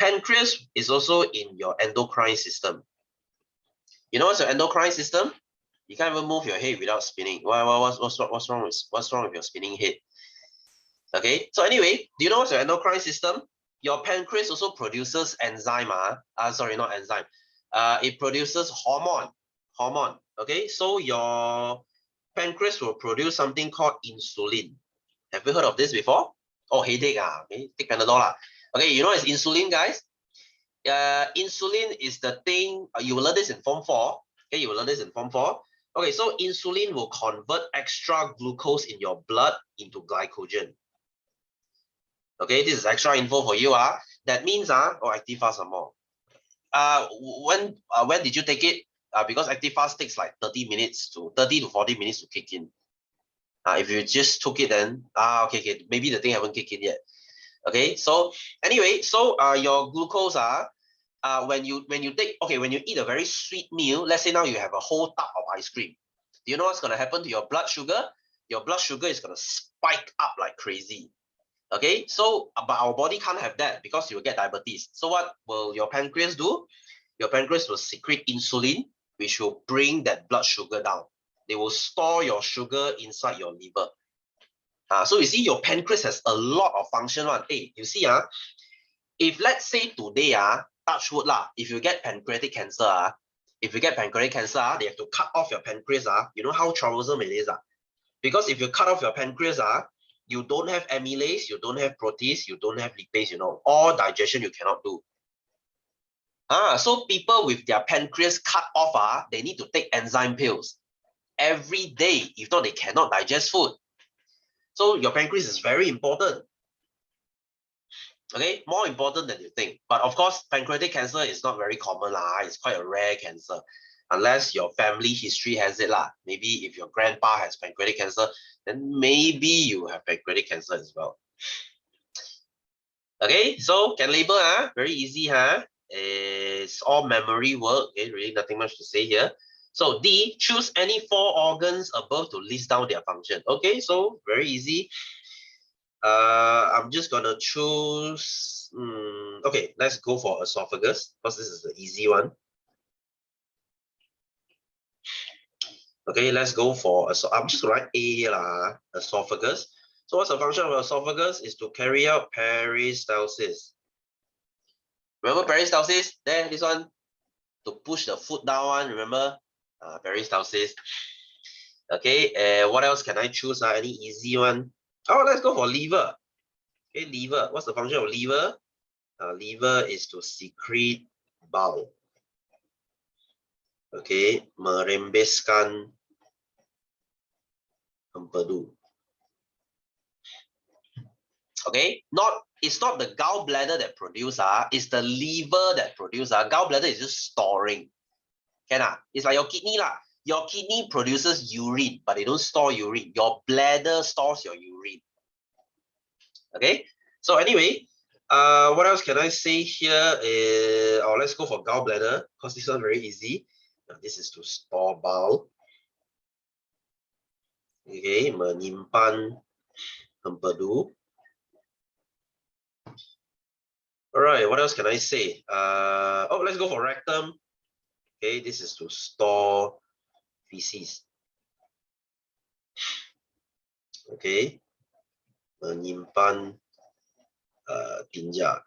Pancreas is also in your endocrine system. You know what's your endocrine system? You can't even move your head without spinning. What's wrong with your spinning head? Okay, so anyway, do you know what's your endocrine system? Your pancreas also produces enzyme. Sorry, not enzyme. It produces hormone. Okay, so your pancreas will produce something called insulin. Have you heard of this before? Oh, headache. Okay, take Panadol. Okay, you know it's insulin, guys. Insulin is the thing, you will learn this in Form 4. Okay, you will learn this in Form 4. Okay, so insulin will convert extra glucose in your blood into glycogen. Okay, this is extra info for you. That means, Actifast some more. When did you take it? Because Actifast takes like 30 to 40 minutes to kick in. If you just took it then, okay, maybe the thing haven't kicked in yet. Okay, so anyway, so your glucose when you eat a very sweet meal, let's say now you have a whole tub of ice cream. Do you know what's gonna happen to your blood sugar? Your blood sugar is gonna spike up like crazy. Okay, so but our body can't have that because you will get diabetes. So what will your pancreas do? Your pancreas will secrete insulin, which will bring that blood sugar down. They will store your sugar inside your liver. So you see, your pancreas has a lot of function. Hey, you see, if let's say today, touch wood if you get pancreatic cancer, they have to cut off your pancreas. You know how troublesome it is. Because if you cut off your pancreas, you don't have amylase, you don't have protease, you don't have lipase, you know, all digestion you cannot do. So people with their pancreas cut off, they need to take enzyme pills every day. If not, they cannot digest food. So your pancreas is very important. Okay, more important than you think. But of course, pancreatic cancer is not very common. It's quite a rare cancer. Unless your family history has it. Maybe if your grandpa has pancreatic cancer, then maybe you have pancreatic cancer as well. Okay, so can label, very easy, It's all memory work. Okay, really nothing much to say here. So D, choose any 4 organs above to list down their function. Okay, so very easy. I'm just gonna choose. Okay, let's go for esophagus because this is the easy one. Okay, let's go for I'm just gonna write A here, esophagus. So what's the function of esophagus? Is to carry out peristalsis. Remember peristalsis? There, this one, to push the food down. Remember, peristalsis. Okay, what else can I choose? Any easy one? Oh, let's go for liver. Okay, liver. What's the function of liver? Liver is to secrete bile. Okay, merembeskan empedu. Okay, it's not the gallbladder that produce, it's the liver that produce. Gallbladder is just storing. It's like your kidney Your kidney produces urine, but they don't store urine. Your bladder stores your urine. Okay, so anyway, what else can I say here? Let's go for gallbladder because this one very easy. This is to store bile. Okay, menyimpan empedu. All right, what else can I say? Let's go for rectum. Okay, this is to store feces. Okay, menyimpan tinja.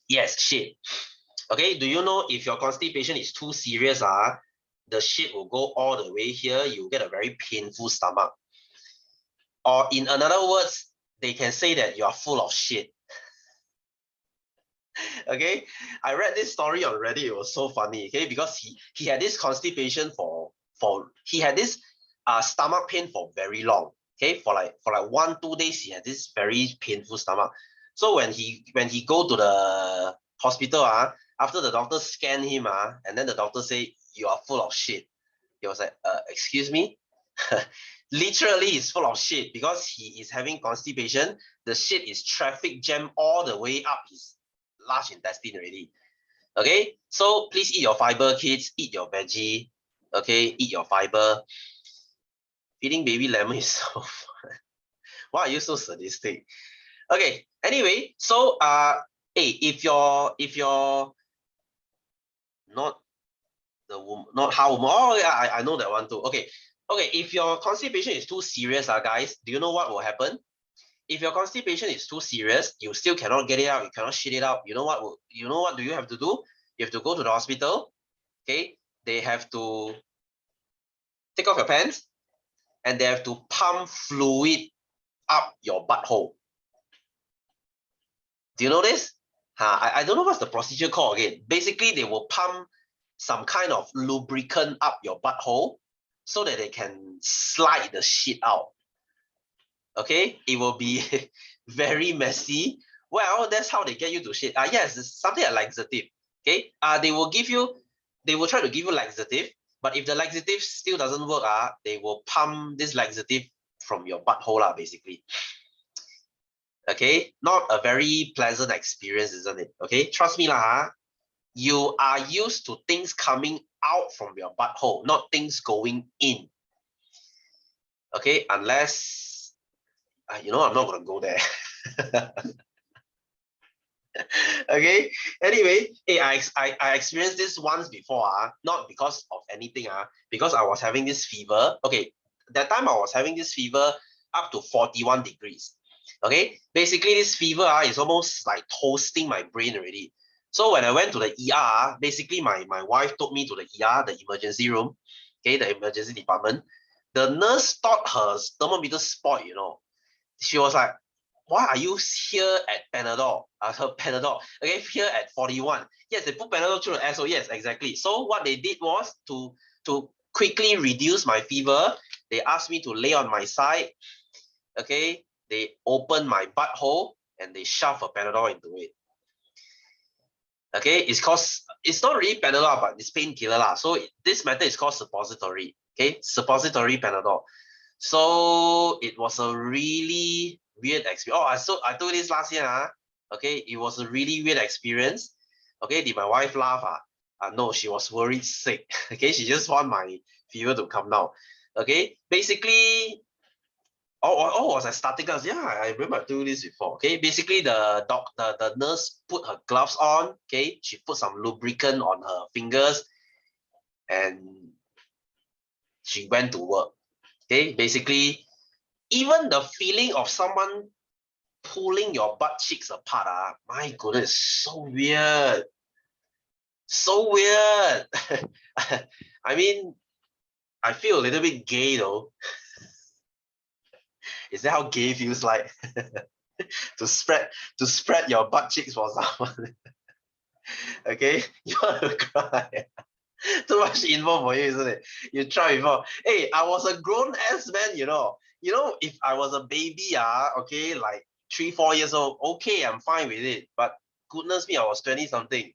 Yes, shit. Okay, do you know if your constipation is too serious, the shit will go all the way here. You get a very painful stomach. Or in other words, they can say that you are full of shit. Okay, I read this story on Reddit. It was so funny. Okay, because he had this constipation he had this stomach pain for very long. Okay, for like 1-2 days, he had this very painful stomach. So when he go to the hospital, after the doctor scanned him, and then the doctor say you are full of shit. He was like, excuse me. Literally, he's full of shit because he is having constipation. The shit is traffic jam all the way up his large intestine already. Okay, so please eat your fiber, kids. Eat your veggie. Okay, eat your fiber. Feeding baby lemon is so fun. Why are you so sadistic? Okay, anyway, so hey, if you're not the woman, not how woman, oh yeah, I know that one too. Okay, if your constipation is too serious, guys, do you know what will happen? If your constipation is too serious, you still cannot get it out, you cannot shit it out. You know what do you have to do? You have to go to the hospital. Okay, they have to take off your pants and they have to pump fluid up your butthole. Do you know this? I don't know what's the procedure called again. Basically, they will pump some kind of lubricant up your butthole so that they can slide the shit out. Okay, it will be very messy. Well, that's how they get you to shit. Yes, it's something like laxative. Okay, they will try to give you laxative, but if the laxative still doesn't work, they will pump this laxative from your butthole, basically. Okay, not a very pleasant experience, isn't it? Okay, trust me, you are used to things coming out from your butthole, not things going in. Okay, unless, I'm not going to go there. Okay, anyway, hey, I experienced this once before, not because of anything, because I was having this fever. Okay, that time I was having this fever up to 41 degrees. Okay, basically this fever is almost like toasting my brain already. So when I went to the ER, basically my wife took me to the ER, the emergency room, okay, the emergency department. The nurse thought her thermometer spoiled, She was like, why are you here at Panadol? Her Panadol, okay, here at 41. Yes, they put Panadol through the asshole. Yes, exactly. So what they did was to quickly reduce my fever. They asked me to lay on my side. Okay, they opened my butthole and they shove a Panadol into it. Okay, it's not really Panadol, but it's painkiller. So this method is called suppository. Okay, suppository Panadol. So it was a really weird experience. Oh, I told you this last year. Okay, it was a really weird experience. Okay, did my wife laugh? No, she was worried sick. Okay, she just want my fever to come down. Okay, basically, was I starting us? Yeah, I remember I told you this before. Okay, basically the nurse put her gloves on. Okay, she put some lubricant on her fingers, and she went to work. Okay, basically, even the feeling of someone pulling your butt cheeks apart, my goodness, so weird. So weird. I mean, I feel a little bit gay though. Is that how gay feels like? to spread your butt cheeks for someone. Okay, you want to cry? Too much info for you, isn't it? You try before. Hey, I was a grown ass man, if I was a baby, okay, like 3-4 years old, okay, I'm fine with it. But goodness me, I was 20 something.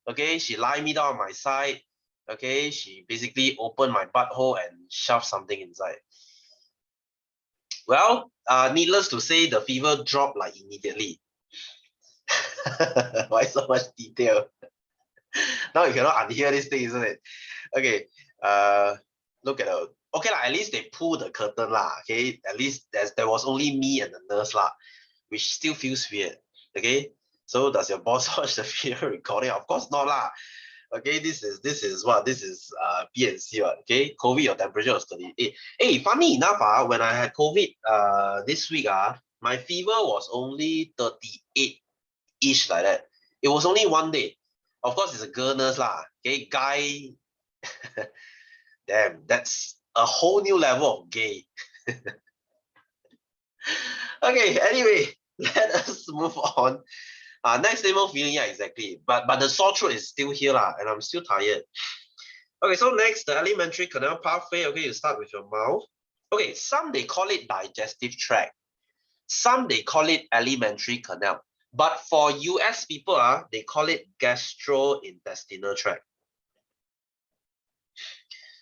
Okay, she lied me down on my side. Okay, she basically opened my butthole and shoved something inside. Well, needless to say, the fever dropped like immediately. Why so much detail? Now you cannot unhear this thing, isn't it? Okay, look at the, okay, at least they pulled the curtain, okay? At least there was only me and the nurse, which still feels weird, okay? So does your boss watch the video recording? Of course not, okay? This is what? This is PNC, okay? COVID, your temperature was 38. Hey, funny enough, when I had COVID this week, my fever was only 38-ish like that. It was only one day. Of course, it's a girl nurse, okay? Guy, damn, that's a whole new level of gay. Okay, anyway, let us move on. Next stable feeling, yeah, exactly. But the sore throat is still here, and I'm still tired. Okay, so next, the alimentary canal pathway. Okay, you start with your mouth. Okay, some they call it digestive tract. Some they call it alimentary canal. But for US people, they call it gastrointestinal tract.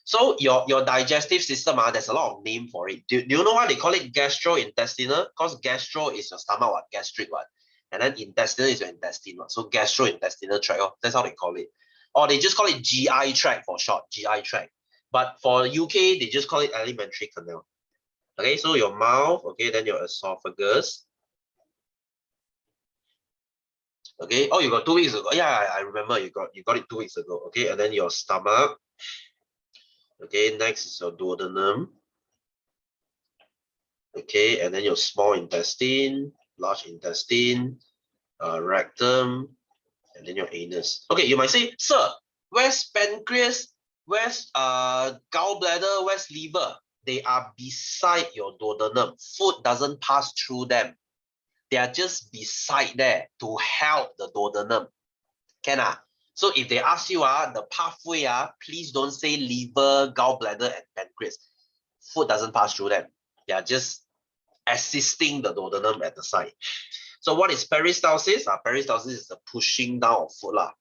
So your digestive system, there's a lot of name for it. Do you know why they call it gastrointestinal? Because gastro is your stomach, gastric, and then intestinal is your intestine, so gastrointestinal tract, that's how they call it. Or they just call it GI tract for short, GI tract. But for UK, they just call it alimentary canal. Okay, so your mouth, okay, then your esophagus, Okay. Oh, you got 2 weeks ago. Yeah, I remember you got it 2 weeks ago. Okay, and then your stomach. Okay, next is your duodenum. Okay, and then your small intestine, large intestine, rectum, and then your anus. Okay, you might say, sir, where's pancreas? Where's gallbladder? Where's liver? They are beside your duodenum. Food doesn't pass through them. They are just beside there to help the duodenum. Can ah? So if they ask you the pathway please don't say liver, gallbladder, and pancreas. Food doesn't pass through them. They are just assisting the duodenum at the side. So what is peristalsis? Peristalsis is the pushing down of food lah.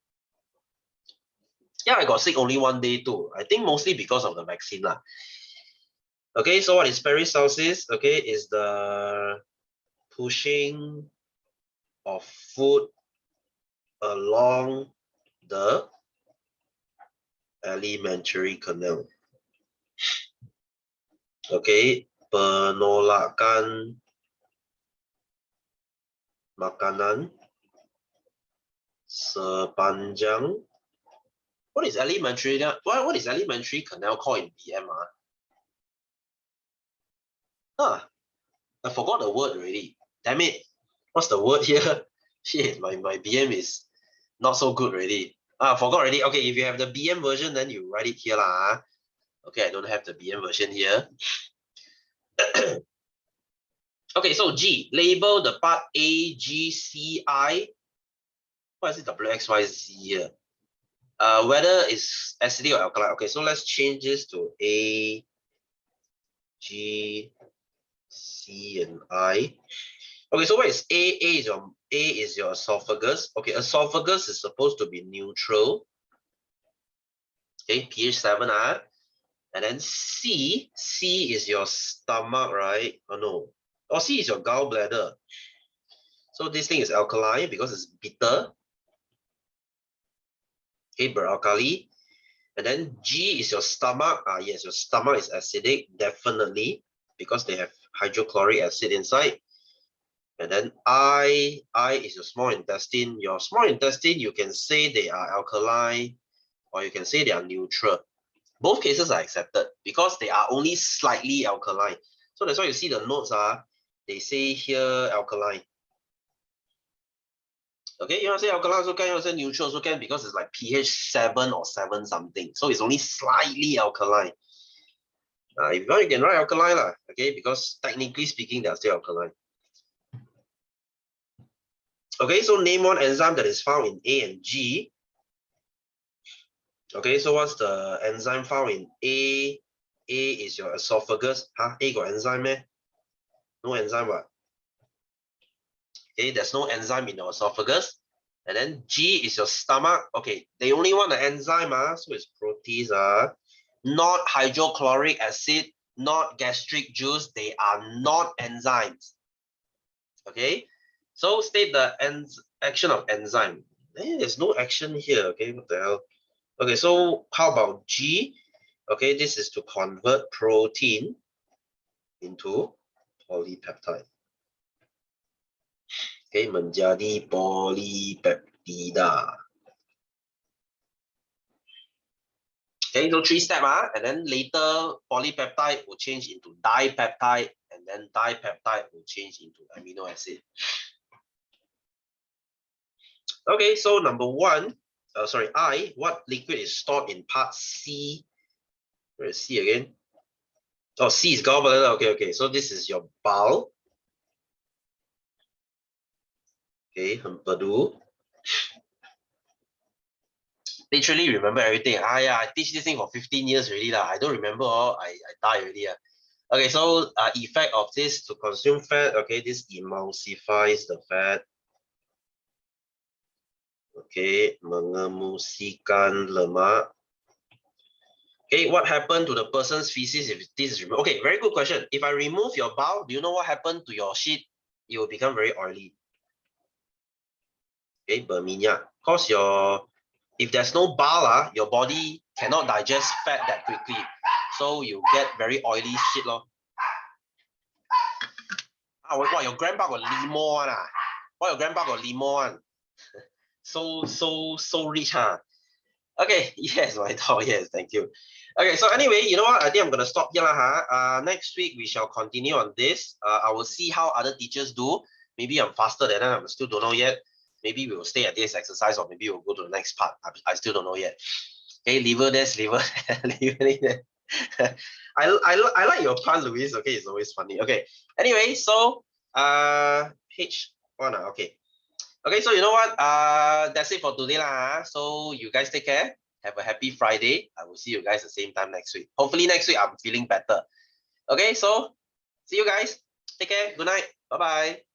Yeah, I got sick only 1 day too. I think mostly because of the vaccine lah. Okay, so what is peristalsis? Okay, is the pushing of food along the alimentary canal. Okay, penolakan makanan sepanjang. What is alimentary? What is alimentary canal called in BM? I forgot the word already. Damn it. What's the word here? Shit, my BM is not so good already. I forgot already. Okay, if you have the BM version, then you write it here lah. Okay, I don't have the BM version here. Okay, so G, label the part A, G, C, I. What is it, W, X, Y, Z here? Whether it's acidic or alkaline. Okay, so let's change this to A, G, C, and I. Okay, so what is A? A is your esophagus. Okay, esophagus is supposed to be neutral. Okay, pH 7 and then C is your stomach, right? Oh no. Oh, C is your gallbladder. So this thing is alkaline because it's bitter. Okay, beralkali. And then G is your stomach. Yes, your stomach is acidic, definitely, because they have hydrochloric acid inside. And then I is your small intestine. Your small intestine, you can say they are alkaline, or you can say they are neutral. Both cases are accepted because they are only slightly alkaline. So that's why you see the notes they say here alkaline. Okay, you want to say alkaline also can, you want to say neutral also can, because it's like pH 7 or 7 something. So it's only slightly alkaline. If you want, you can write alkaline lah, okay, because technically speaking, they are still alkaline. Okay, so name one enzyme that is found in A and G. Okay, so what's the enzyme found in A? A is your esophagus. A got enzyme eh? No enzyme what? Okay, there's no enzyme in your esophagus. And then G is your stomach. Okay, they only want the enzyme, so it's protease. Not hydrochloric acid, not gastric juice. They are not enzymes. Okay, so state the action of enzyme. There's no action here. Okay, what the hell? Okay, so how about G? Okay, this is to convert protein into polypeptide. Okay, menjadi polypeptida. Okay, so 3 steps, and then later polypeptide will change into dipeptide, and then dipeptide will change into amino acid. Okay, so number 1, I, what liquid is stored in part C? Where is C again? Oh, C is gallbladder. Okay, so this is your bowel. Okay, hempadu. Literally remember everything. Yeah, I teach this thing for 15 years already lah. I don't remember all. I die already. Okay, so effect of this to consume fat. Okay, this emulsifies the fat. Okay, mengemulsikan lemak. Okay, what happened to the person's feces if this is removed? Okay, very good question. If I remove your bowel, do you know what happened to your shit? It will become very oily. Okay, berminyak. Because if there's no bowel, your body cannot digest fat that quickly. So you get very oily shit lor. Wow, your grandpa got limo one. Why your grandpa got limo one? So rich, huh? Okay, yes, my dog, yes, thank you. Okay, so anyway, you know what? I think I'm gonna stop here, huh? Next week we shall continue on this. I will see how other teachers do. Maybe I'm faster than them. I still don't know yet. Maybe we will stay at this exercise, or maybe we'll go to the next part. I still don't know yet. Okay, liver this, liver, liver there. I like your pun, Luis. Okay, it's always funny. Okay. Anyway, so H1. Okay. Okay, so you know what? That's it for today lah. So you guys take care. Have a happy Friday. I will see you guys the same time next week. Hopefully next week I'm feeling better. Okay, so see you guys. Take care. Good night. Bye bye.